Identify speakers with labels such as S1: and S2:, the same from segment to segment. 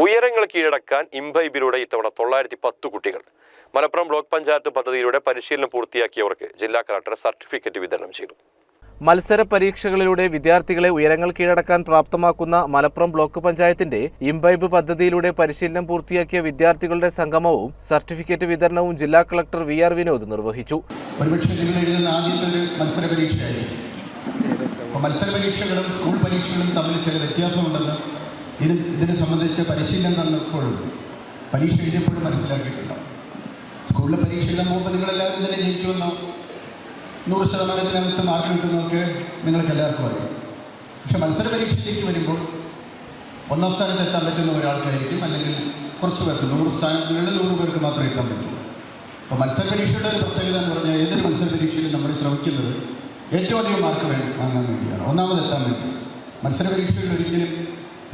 S1: ഉയരങ്ങൾ കീഴടക്കാൻ ഇംബൈബിലൂടെ ഇത്തവണ 910 കുട്ടികൾ. മലപ്പുറം ബ്ലോക്ക് പഞ്ചായത്ത് പദ്ധതിയിലൂടെ പരിശീലനം പൂർത്തിയാക്കിയവർക്ക് ജില്ലാ കളക്ടർ സർട്ടിഫിക്കറ്റ് വിതരണം ചെയ്തു.
S2: മത്സര പരീക്ഷകളിലൂടെ വിദ്യാർത്ഥികളെ ഉയരങ്ങൾ കീഴടക്കാൻ പ്രാപ്തമാക്കുന്ന മലപ്പുറം ബ്ലോക്ക് പഞ്ചായത്തിന്റെ ഇംബൈബ് പദ്ധതിയിലൂടെ പരിശീലനം പൂർത്തിയാക്കിയ വിദ്യാർത്ഥികളുടെ സംഗമവും സർട്ടിഫിക്കറ്റ് വിതരണവും ജില്ലാ കളക്ടർ VR വിനോദ് നിർവഹിച്ചു.
S3: മത്സര പരീക്ഷകളും സ്കൂൾ പരീക്ഷകളും തമ്മിൽ ചില വ്യത്യാസമുണ്ടെന്ന് ഇതിനെ സംബന്ധിച്ച് പരിശീലനം തന്നപ്പോഴും പരീക്ഷ എഴുതിയപ്പോഴും മനസ്സിലാക്കിയിട്ടുണ്ടാവും. സ്കൂളിലെ പരീക്ഷയുടെ മുമ്പ് നിങ്ങളെല്ലാവരും തന്നെ ജയിക്കുമെന്നോ 100% മാർക്ക് കിട്ടുന്നതൊക്കെ നിങ്ങൾക്ക് എല്ലാവർക്കും അറിയാം. പക്ഷെ മത്സര പരീക്ഷയിലേക്ക് വരുമ്പോൾ 1ാം സ്ഥാനത്ത് എത്താൻ പറ്റുന്ന ഒരാൾക്കായിരിക്കും, അല്ലെങ്കിൽ കുറച്ച് പേർക്ക് 100 സ്ഥാനങ്ങളിൽ 100 പേർക്ക് മാത്രമേ എത്താൻ പറ്റൂ. അപ്പോൾ മത്സര പരീക്ഷയുടെ ഒരു പ്രത്യേകത എന്ന് പറഞ്ഞാൽ ഏതൊരു മത്സര പരീക്ഷയിലും നമ്മൾ ശ്രമിക്കുന്നത് ഏറ്റവും അധികം മാർക്ക് വാങ്ങാൻ വേണ്ടിയാണ്, ഒന്നാമതെത്താൻ വേണ്ടി. മത്സര പരീക്ഷയിൽ ഒരിക്കലും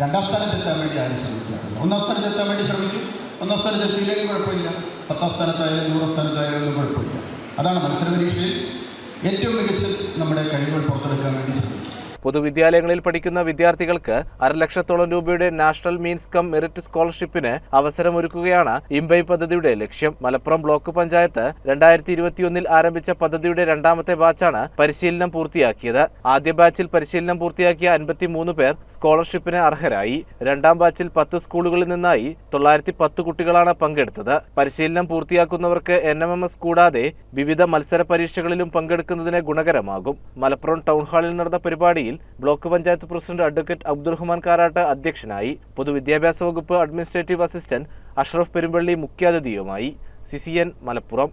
S3: 2ാം സ്ഥാനത്തെത്താൻ വേണ്ടി ആരും ശ്രമിക്കാറില്ല. 1ാം സ്ഥാനത്തെത്താൻ വേണ്ടി ശ്രമിക്കും. 1ാം സ്ഥാനത്ത് എത്തിയില്ലെങ്കിലും കുഴപ്പമില്ല, 10ാം സ്ഥാനത്തായാലും 100ാം സ്ഥാനത്തായാലും കുഴപ്പമില്ല. അതാണ് മത്സര പരീക്ഷയിൽ ഏറ്റവും മികച്ച നമ്മുടെ കഴിവുകൾ പുറത്തെടുക്കാൻ വേണ്ടി ശ്രമിക്കുക.
S2: പൊതുവിദ്യാലയങ്ങളിൽ പഠിക്കുന്ന വിദ്യാർത്ഥികൾക്ക് 5,00,000 രൂപയുടെ നാഷണൽ മീൻസ് കം മെറിറ്റ് സ്കോളർഷിപ്പിന് അവസരമൊരുക്കുകയാണ് ഇംബൈബ് പദ്ധതിയുടെ ലക്ഷ്യം. മലപ്പുറം ബ്ലോക്ക് പഞ്ചായത്ത് 2021 ആരംഭിച്ച പദ്ധതിയുടെ 2ാമത്തെ ബാച്ചാണ് പരിശീലനം പൂർത്തിയാക്കിയത്. ആദ്യ ബാച്ചിൽ പരിശീലനം പൂർത്തിയാക്കിയ 53 പേർ സ്കോളർഷിപ്പിന് അർഹരായി. 2ാം ബാച്ചിൽ 10 സ്കൂളുകളിൽ നിന്നായി 910 കുട്ടികളാണ് പങ്കെടുത്തത്. പരിശീലനം പൂർത്തിയാക്കുന്നവർക്ക് NMMS കൂടാതെ വിവിധ മത്സര പരീക്ഷകളിലും പങ്കെടുക്കുന്നതിന് ഗുണകരമാകും. മലപ്പുറം ടൗൺ ഹാളിൽ നടന്ന പരിപാടിയിൽ block panchayat president advocate Abdurahman Karat അധ്യക്ഷനായി. പൊതുവിദ്യാഭ്യാസ വകുപ്പ് അഡ്മിനിസ്ട്രേറ്റീവ് അസിസ്റ്റന്റ് അഷ്റഫ് പെരുമ്പള്ളി മുഖ്യാതിഥിയുമായി. CCN മലപ്പുറം.